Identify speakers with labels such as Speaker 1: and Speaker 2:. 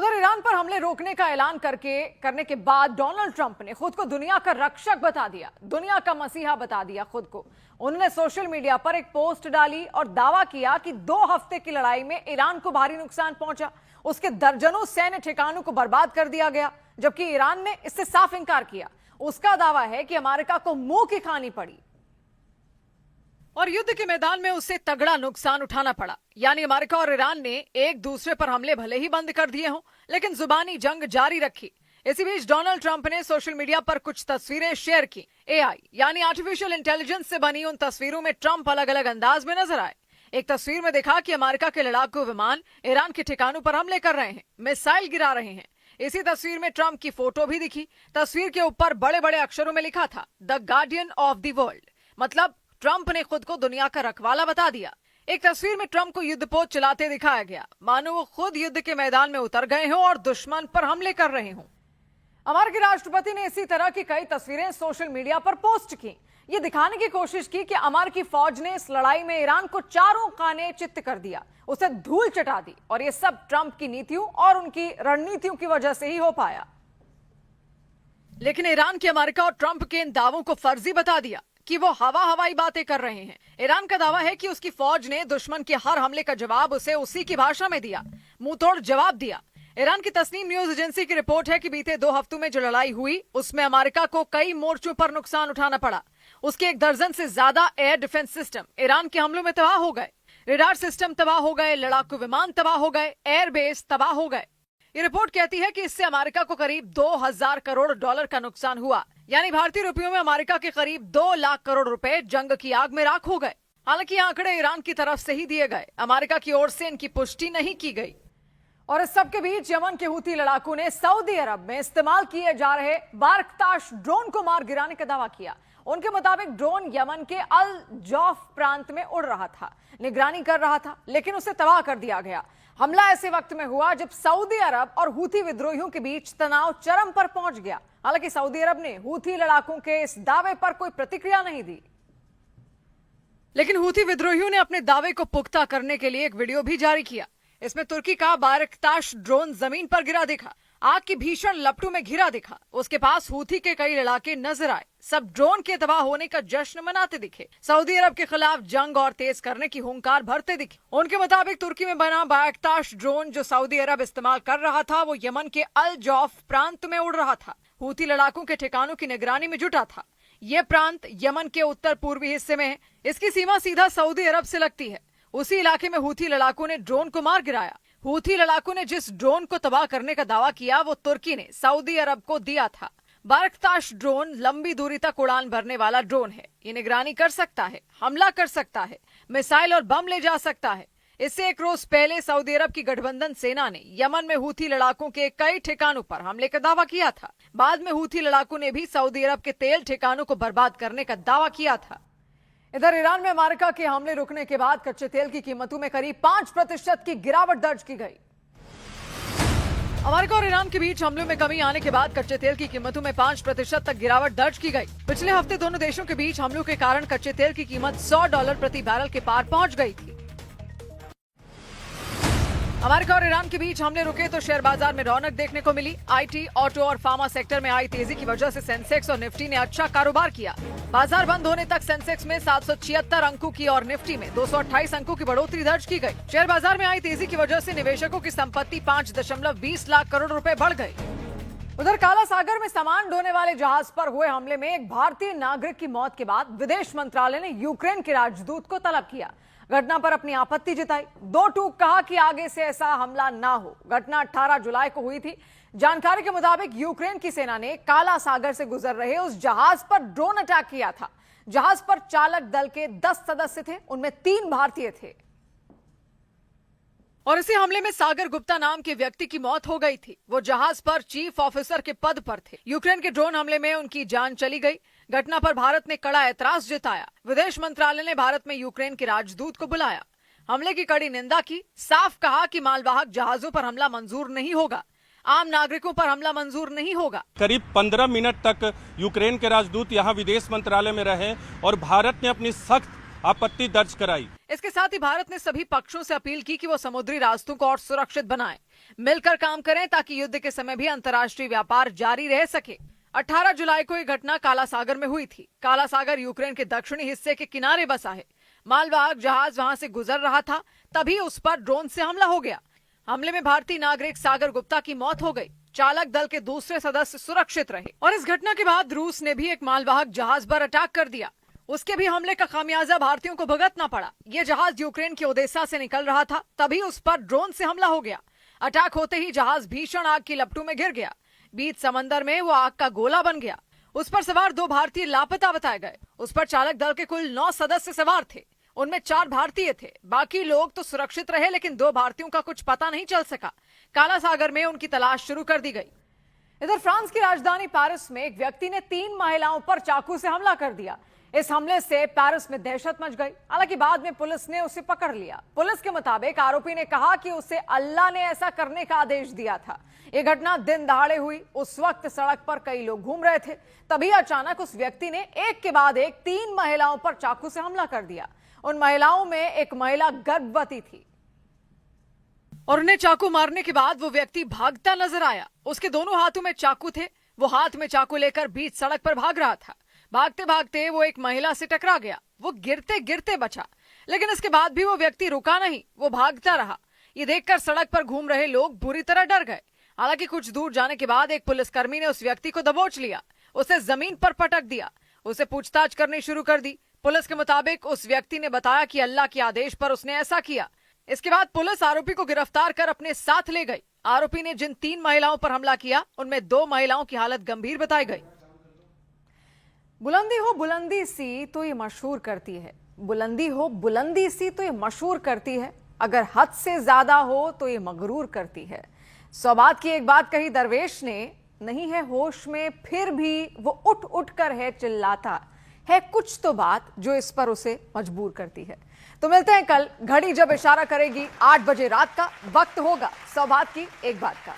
Speaker 1: उधर ईरान पर हमले रोकने का ऐलान करने के बाद डोनाल्ड ट्रंप ने खुद को दुनिया का रक्षक बता दिया, दुनिया का मसीहा बता दिया खुद को। उन्होंने सोशल मीडिया पर एक पोस्ट डाली और दावा किया कि 2 हफ्ते की लड़ाई में ईरान को भारी नुकसान पहुंचा, उसके दर्जनों सैन्य ठिकानों को बर्बाद कर दिया गया, जबकि ईरान ने इससे साफ इंकार किया। उसका दावा है कि अमेरिका को मुंह की खानी पड़ी और युद्ध के मैदान में उससे तगड़ा नुकसान उठाना पड़ा। यानी अमेरिका और ईरान ने एक दूसरे पर हमले भले ही बंद कर दिए हों, लेकिन जुबानी जंग जारी रखी। इसी बीच डोनाल्ड ट्रंप ने सोशल मीडिया पर कुछ तस्वीरें शेयर की। एआई यानी आर्टिफिशियल इंटेलिजेंस से बनी उन तस्वीरों में ट्रंप अलग अलग अंदाज में नजर आए। एक तस्वीर में देखा कि अमेरिका के लड़ाकू विमान ईरान के ठिकानों पर हमले कर रहे हैं, मिसाइल गिरा रहे हैं। इसी तस्वीर में ट्रंप की फोटो भी दिखी। तस्वीर के ऊपर बड़े बड़े अक्षरों में लिखा था the guardian of the world, मतलब ट्रंप ने खुद को दुनिया का रखवाला बता दिया। एक तस्वीर में ट्रंप को युद्धपोत चलाते दिखाया गया, मानो वो खुद युद्ध के मैदान में उतर गए हों और दुश्मन पर हमले कर रहे हों। अमेरिकी राष्ट्रपति ने इसी तरह की कई तस्वीरें सोशल मीडिया पर पोस्ट की। ये दिखाने की कोशिश की कि अमेरिकी फौज ने इस लड़ाई में ईरान को चारों खाने चित्त कर दिया, उसे धूल चटा दी, और ये सब ट्रंप की नीतियों और उनकी रणनीतियों की वजह से ही हो पाया। लेकिन ईरान की अमेरिका और ट्रंप के इन दावों को फर्जी बता दिया कि वो हवाई बातें कर रहे हैं। ईरान का दावा है कि उसकी फौज ने दुश्मन के हर हमले का जवाब उसे उसी की भाषा में दिया, मुंहतोड़ जवाब दिया। ईरान की तस्नीम न्यूज एजेंसी की रिपोर्ट है कि बीते 2 हफ्तों में जो लड़ाई हुई उसमें अमेरिका को कई मोर्चों पर नुकसान उठाना पड़ा। उसके 1 दर्जन से ज्यादा एयर डिफेंस सिस्टम ईरान के हमलों में तबाह हो गए, रेडार सिस्टम तबाह हो गए, लड़ाकू विमान तबाह हो गए, एयरबेस तबाह हो गए। ये रिपोर्ट कहती है कि इससे अमेरिका को करीब 2000 करोड़ डॉलर का नुकसान हुआ, यानी भारतीय रुपयों में अमेरिका के करीब 2 लाख करोड़ रुपए जंग की आग में राख हो गए। हालांकि आंकड़े ईरान की तरफ से ही दिए गए, अमेरिका की ओर से इनकी पुष्टि नहीं की गई। और इस सब के बीच यमन के हूथी लड़ाकू ने सऊदी अरब में इस्तेमाल किए जा रहे बारकताश ड्रोन को मार गिराने का दावा किया। उनके मुताबिक ड्रोन यमन के अल जौफ प्रांत में उड़ रहा था, निगरानी कर रहा था, लेकिन उसे तबाह कर दिया गया। हमला ऐसे वक्त में हुआ जब सऊदी अरब और हूथी विद्रोहियों के बीच तनाव चरम पर पहुंच गया। हालांकि सऊदी अरब ने हूथी लड़ाकों के इस दावे पर कोई प्रतिक्रिया नहीं दी, लेकिन हूथी विद्रोहियों ने अपने दावे को पुख्ता करने के लिए एक वीडियो भी जारी किया। इसमें तुर्की का बारकताश ड्रोन जमीन पर गिरा दिखा, आग की भीषण लपटों में घिरा दिखा। उसके पास हूथी के कई लड़ाके नजर आए, सब ड्रोन के तबाह होने का जश्न मनाते दिखे, सऊदी अरब के खिलाफ जंग और तेज करने की हुंकार भरते दिखे। उनके मुताबिक तुर्की में बना बारकताश ड्रोन जो सऊदी अरब इस्तेमाल कर रहा था वो यमन के अल जौफ प्रांत में उड़ रहा था, हूथी लड़ाकों के ठिकानों की निगरानी में जुटा था। ये प्रांत यमन के उत्तर पूर्वी हिस्से में है, इसकी सीमा सीधा सऊदी अरब से लगती है। उसी इलाके में हूथी लड़ाकों ने ड्रोन को मार गिराया। हूथी लड़ाकों ने जिस ड्रोन को तबाह करने का दावा किया वो तुर्की ने सऊदी अरब को दिया था। बारकताश ड्रोन लंबी दूरी तक उड़ान भरने वाला ड्रोन है। ये निगरानी कर सकता है, हमला कर सकता है, मिसाइल और बम ले जा सकता है। इससे 1 रोज पहले सऊदी अरब की गठबंधन सेना ने यमन में हूथी लड़ाकों के कई ठिकानों पर हमले का दावा किया था। बाद में हूथी लड़ाकों ने भी सऊदी अरब के तेल ठिकानों को बर्बाद करने का दावा किया था। इधर ईरान में अमेरिका के हमले रुकने के बाद कच्चे तेल की कीमतों में करीब 5% की गिरावट दर्ज की गई। अमेरिका और ईरान के बीच हमलों में कमी आने के बाद कच्चे तेल की कीमतों में 5% तक गिरावट दर्ज की गई। पिछले हफ्ते दोनों देशों के बीच हमलों के कारण कच्चे तेल की कीमत $100 प्रति बैरल के पार पहुंच गई थी। अमेरिका और ईरान के बीच हमले रुके तो शेयर बाजार में रौनक देखने को मिली। आईटी, ऑटो और फार्मा सेक्टर में आई तेजी की वजह से सेंसेक्स और निफ्टी ने अच्छा कारोबार किया। बाजार बंद होने तक सेंसेक्स में 776 अंकों की और निफ्टी में 228 अंकों की बढ़ोतरी दर्ज की गई। शेयर बाजार में आई तेजी की वजह से निवेशकों की संपत्ति 5.20 लाख करोड़ रुपए बढ़ गई। उधर काला सागर में सामान ढोने वाले जहाज पर हुए हमले में एक भारतीय नागरिक की मौत के बाद विदेश मंत्रालय ने यूक्रेन के राजदूत को तलब किया। घटना पर अपनी आपत्ति जताई, 2 टूक कहा कि आगे से ऐसा हमला ना हो। घटना 18 जुलाई को हुई थी। जानकारी के मुताबिक यूक्रेन की सेना ने काला सागर से गुजर रहे उस जहाज पर ड्रोन अटैक किया था। जहाज पर चालक दल के 10 सदस्य थे, उनमें 3 भारतीय थे और इसी हमले में सागर गुप्ता नाम के व्यक्ति की मौत हो गई थी। वो जहाज पर चीफ ऑफिसर के पद पर थे। यूक्रेन के ड्रोन हमले में उनकी जान चली गई। घटना पर भारत ने कड़ा ऐतराज जताया। विदेश मंत्रालय ने भारत में यूक्रेन के राजदूत को बुलाया, हमले की कड़ी निंदा की, साफ कहा कि मालवाहक जहाजों पर हमला मंजूर नहीं होगा, आम नागरिकों पर हमला मंजूर नहीं होगा।
Speaker 2: करीब 15 मिनट तक यूक्रेन के राजदूत यहां विदेश मंत्रालय में रहे और भारत ने अपनी सख्त आपत्ति दर्ज कराई।
Speaker 1: इसके साथ ही भारत ने सभी पक्षों से अपील की कि वो समुद्री रास्तों को और सुरक्षित बनाएं, मिलकर काम करें ताकि युद्ध के समय भी अंतर्राष्ट्रीय व्यापार जारी रह सके। 18 जुलाई को यह घटना काला सागर में हुई थी। काला सागर यूक्रेन के दक्षिणी हिस्से के किनारे बसा है। मालवाहक जहाज वहां से गुजर रहा था, तभी उस पर ड्रोन से हमला हो गया। हमले में भारतीय नागरिक सागर गुप्ता की मौत हो गई। चालक दल के दूसरे सदस्य सुरक्षित रहे। और इस घटना के बाद रूस ने भी एक मालवाहक जहाज पर अटैक कर दिया। उसके भी हमले का खामियाजा भारतीयों को भुगतना पड़ा। यह जहाज यूक्रेन के ओडेसा से निकल रहा था, तभी उस पर ड्रोन से हमला हो गया। अटैक होते ही जहाज भीषण आग की लपटों में घिर गया। बीच समंदर में वो आग का गोला बन गया। उस पर सवार 2 भारतीय लापता बताए गए। उस पर चालक दल के कुल 9 सदस्य सवार थे। उनमें 4 भारतीय थे। बाकी लोग तो सुरक्षित रहे, लेकिन 2 भारतीयों का कुछ पता नहीं चल सका। काला सागर में उनकी तलाश शुरू कर दी गई। इधर फ्रांस की राजधानी पेरिस में एक व्यक्ति ने 3 महिलाओं पर चाकू से हमला कर दिया। इस हमले से पेरिस में दहशत मच गई। हालांकि बाद में पुलिस ने उसे पकड़ लिया। पुलिस के मुताबिक आरोपी ने कहा कि उसे अल्लाह ने ऐसा करने का आदेश दिया था। यह घटना दिन दहाड़े हुई। उस वक्त सड़क पर कई लोग घूम रहे थे, तभी अचानक उस व्यक्ति ने एक के बाद एक 3 महिलाओं पर चाकू से हमला कर दिया। उन महिलाओं में एक महिला गर्भवती थी और उन्हें चाकू मारने के बाद वो व्यक्ति भागता नजर आया। उसके दोनों हाथों में चाकू थे। वो हाथ में चाकू लेकर बीच सड़क पर भाग रहा था। भागते भागते वो एक महिला से टकरा गया। वो गिरते गिरते बचा, लेकिन इसके बाद भी वो व्यक्ति रुका नहीं, वो भागता रहा। ये देखकर सड़क पर घूम रहे लोग बुरी तरह डर गए। हालांकि कुछ दूर जाने के बाद एक पुलिसकर्मी ने उस व्यक्ति को दबोच लिया, उसे जमीन पर पटक दिया, उसे पूछताछ करनी शुरू कर दी। पुलिस के मुताबिक उस व्यक्ति ने बताया कि अल्लाह के आदेश पर उसने ऐसा किया। इसके बाद पुलिस आरोपी को गिरफ्तार कर अपने साथ ले गई। आरोपी ने जिन 3 महिलाओं पर हमला किया, उनमें 2 महिलाओं की हालत गंभीर बताई गई। बुलंदी हो बुलंदी सी तो ये मशहूर करती है, बुलंदी हो बुलंदी सी तो ये मशहूर करती है, अगर हद से ज्यादा हो तो ये मगरूर करती है। सौबात की एक बात कही दरवेश ने, नहीं है होश में फिर भी वो उठ उठ कर है चिल्लाता है, कुछ तो बात जो इस पर उसे मजबूर करती है। तो मिलते हैं कल, घड़ी जब इशारा करेगी 8 बजे रात का। वक्त होगा सौबात की एक बात का।